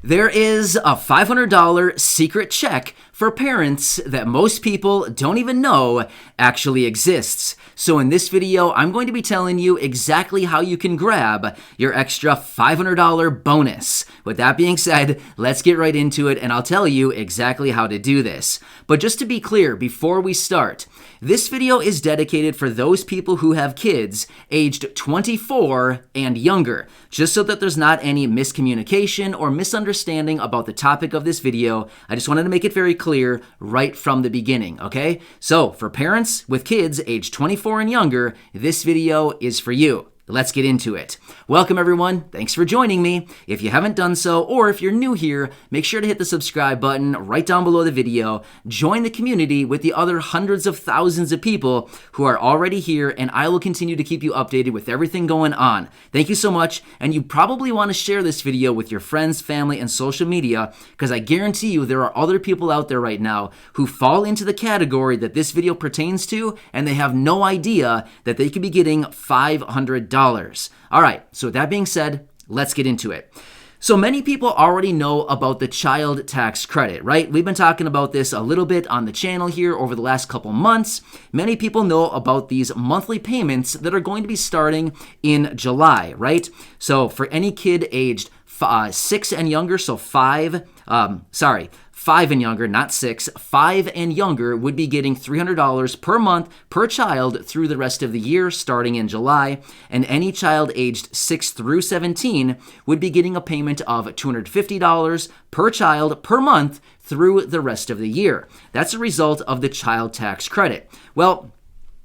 There is a $500 secret check for parents that most people don't even know actually exists. So in this video, I'm going to be telling you exactly how you can grab your extra $500 bonus. With that being said, let's get right into it and I'll tell you exactly how to do this. But just to be clear, before we start, this video is dedicated for those people who have kids aged 24 and younger, just so that there's not any miscommunication or misunderstanding about the topic of this video. I just wanted to make it very clear right from the beginning, okay? So for parents with kids aged 24 and younger, this video is for you. Let's get into it. Welcome everyone. Thanks for joining me. If you haven't done so, or if you're new here, make sure to hit the subscribe button right down below the video. Join the community with the other hundreds of thousands of people who are already here, and I will continue to keep you updated with everything going on. Thank you so much, and you probably want to share this video with your friends, family, and social media, because I guarantee you there are other people out there right now who fall into the category that this video pertains to, and they have no idea that they could be getting $500. All right, so with that being said, let's get into it. So many people already know about the child tax credit, right? We've been talking about this a little bit on the channel here over the last couple months. Many people know about these monthly payments that are going to be starting in July, right? So for any kid aged 6 and younger, so 5 and younger, not 6, 5 and younger would be getting $300 per month per child through the rest of the year starting in July, and any child aged 6 through 17 would be getting a payment of $250 per child per month through the rest of the year. That's a result of the child tax credit. Well,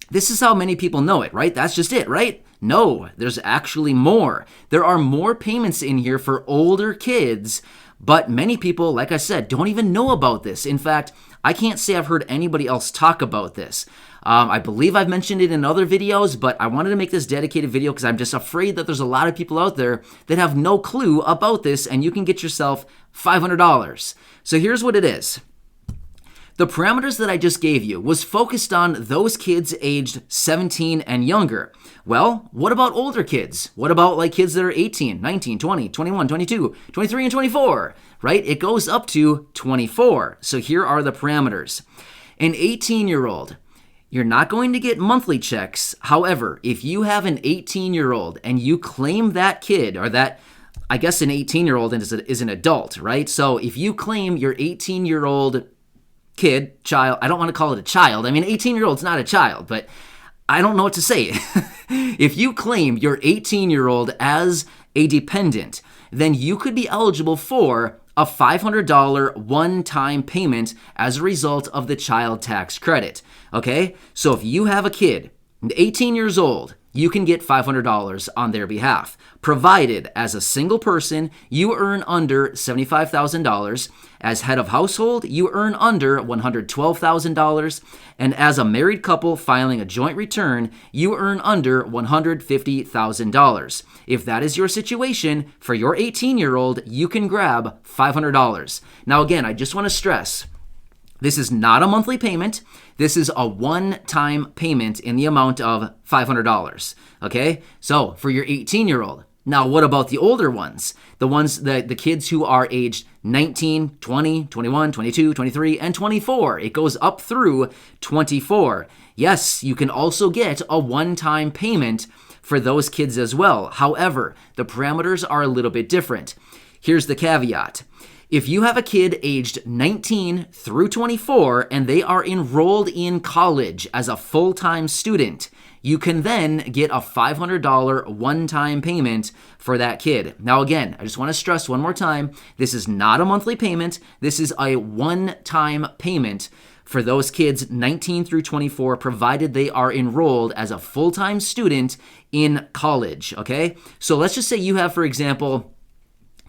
this is how many people know it, right? That's just it, right? No, there's actually more. There are more payments in here for older kids, but many people, like I said, don't even know about this. In fact, I can't say I've heard anybody else talk about this. I believe I've mentioned it in other videos, but I wanted to make this dedicated video because I'm just afraid that there's a lot of people out there that have no clue about this, and you can get yourself $500. So here's what it is. The parameters that I just gave you was focused on those kids aged 17 and younger. Well, what about older kids? What about like kids that are 18, 19, 20, 21, 22, 23, and 24, right? It goes up to 24. So here are the parameters. An 18-year-old, you're not going to get monthly checks. However, if you have an 18-year-old and you claim that kid, or that, I guess an 18-year-old is an adult, right? So if you claim your 18-year-old kid, child, I don't want to call it a child. I mean, 18-year-old's not a child, but I don't know what to say. If you claim your 18-year-old as a dependent, then you could be eligible for a $500 one-time payment as a result of the child tax credit. Okay? So if you have a kid, 18 years old, you can get $500 on their behalf, provided as a single person, you earn under $75,000. As head of household, you earn under $112,000. And as a married couple filing a joint return, you earn under $150,000. If that is your situation, for your 18-year-old, you can grab $500. Now again, I just want to stress, this is not a monthly payment. This is a one-time payment in the amount of $500, okay? So for your 18-year-old. Now, what about the older ones? The kids who are aged 19, 20, 21, 22, 23, and 24. It goes up through 24. Yes, you can also get a one-time payment for those kids as well. However, the parameters are a little bit different. Here's the caveat. If you have a kid aged 19 through 24 and they are enrolled in college as a full-time student, you can then get a $500 one-time payment for that kid. Now again, I just want to stress one more time, this is not a monthly payment. This is a one-time payment for those kids 19 through 24, provided they are enrolled as a full-time student in college, okay? So let's just say you have, for example,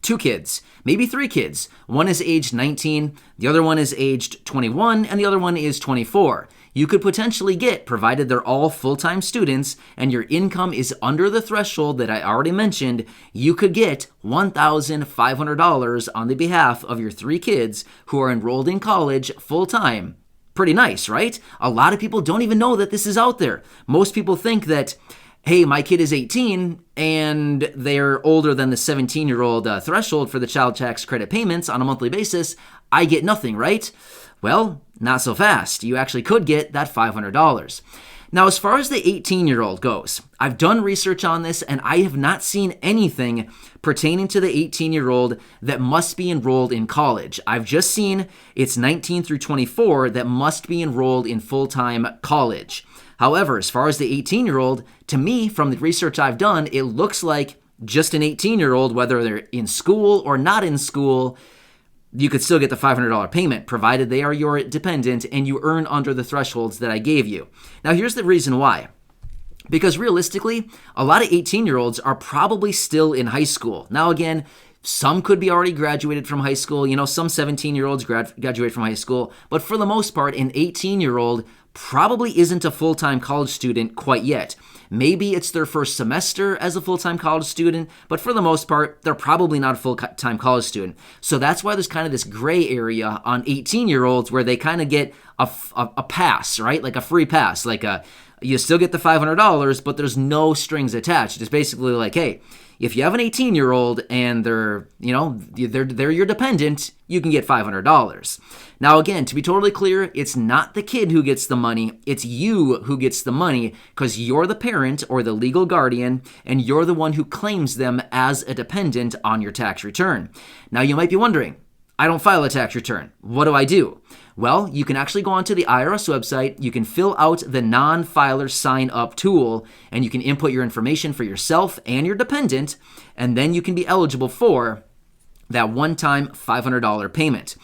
2 kids, maybe 3 kids. One is aged 19, the other one is aged 21, and the other one is 24. You could potentially get, provided they're all full-time students and your income is under the threshold that I already mentioned, you could get $1,500 on the behalf of your 3 kids who are enrolled in college full-time. Pretty nice, right? A lot of people don't even know that this is out there. Most people think that hey, my kid is 18 and they're older than the 17-year-old threshold for the child tax credit payments on a monthly basis, I get nothing, right? Well, not so fast. You actually could get that $500. Now, as far as the 18-year-old goes, I've done research on this and I have not seen anything pertaining to the 18-year-old that must be enrolled in college. I've just seen it's 19 through 24 that must be enrolled in full-time college. However, as far as the 18-year-old, to me, from the research I've done, it looks like just an 18-year-old, whether they're in school or not in school, you could still get the $500 payment, provided they are your dependent and you earn under the thresholds that I gave you. Now, here's the reason why. Because realistically, a lot of 18-year-olds are probably still in high school. Now, again, some could be already graduated from high school. Some 17-year-olds graduate from high school. But for the most part, an 18-year-old probably isn't a full-time college student quite yet. Maybe it's their first semester as a full-time college student, but for the most part, they're probably not a full-time college student. So that's why there's kind of this gray area on 18-year-olds where they kind of get a pass, right? Like a free pass. You still get the $500, but there's no strings attached. It's basically like, hey, if you have an 18-year-old and they're your dependent, you can get $500. Now, again, to be totally clear, it's not the kid who gets the money. It's you who gets the money because you're the parent or the legal guardian, and you're the one who claims them as a dependent on your tax return. Now, you might be wondering, I don't file a tax return. What do I do? Well, you can actually go onto the IRS website, you can fill out the non-filer sign-up tool, and you can input your information for yourself and your dependent, and then you can be eligible for that one-time $500 payment.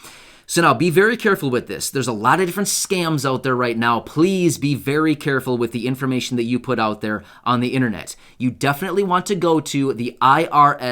So now be very careful with this. There's a lot of different scams out there right now. Please be very careful with the information that you put out there on the internet. You definitely want to go to the irs.gov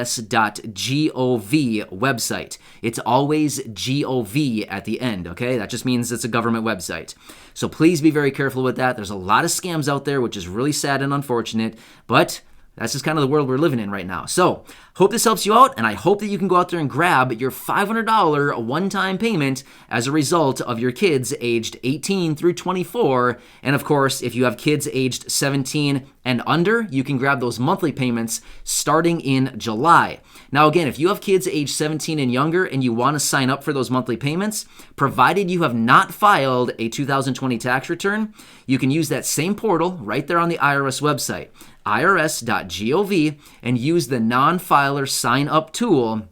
website. It's always GOV at the end, okay? That just means it's a government website. So please be very careful with that. There's a lot of scams out there, which is really sad and unfortunate, but that's just kind of the world we're living in right now. So, hope this helps you out, and I hope that you can go out there and grab your $500 one-time payment as a result of your kids aged 18 through 24. And of course, if you have kids aged 17 and under, you can grab those monthly payments starting in July. Now, again, if you have kids aged 17 and younger and you want to sign up for those monthly payments, provided you have not filed a 2020 tax return, you can use that same portal right there on the IRS website, irs.gov, and use the non-filer sign-up tool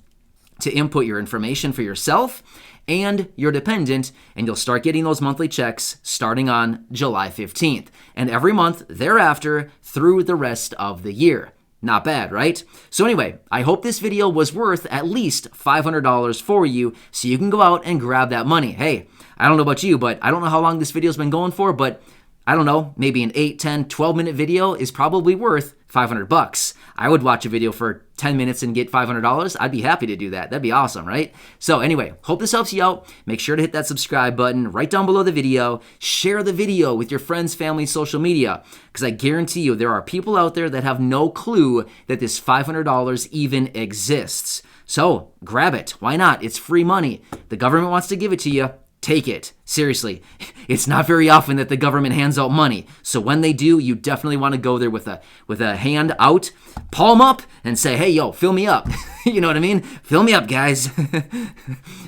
to input your information for yourself and your dependent, and you'll start getting those monthly checks starting on July 15th, and every month thereafter through the rest of the year. Not bad, right? So anyway, I hope this video was worth at least $500 for you so you can go out and grab that money. Hey, I don't know about you, but I don't know how long this video's been going for, but I don't know, maybe an 8, 10, 12-minute video is probably worth $500. I would watch a video for 10 minutes and get $500. I'd be happy to do that. That'd be awesome, right? So anyway, hope this helps you out. Make sure to hit that subscribe button right down below the video. Share the video with your friends, family, social media, because I guarantee you there are people out there that have no clue that this $500 even exists. So grab it. Why not? It's free money. The government wants to give it to you. Take it. Seriously, it's not very often that the government hands out money. So when they do, you definitely want to go there with a hand out, palm up, and say, hey, yo, fill me up. You know what I mean? Fill me up, guys.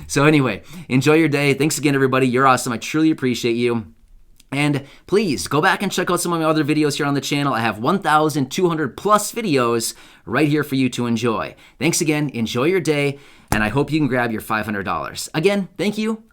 So anyway, enjoy your day. Thanks again, everybody. You're awesome. I truly appreciate you. And please go back and check out some of my other videos here on the channel. I have 1,200 plus videos right here for you to enjoy. Thanks again. Enjoy your day. And I hope you can grab your $500. Again, thank you.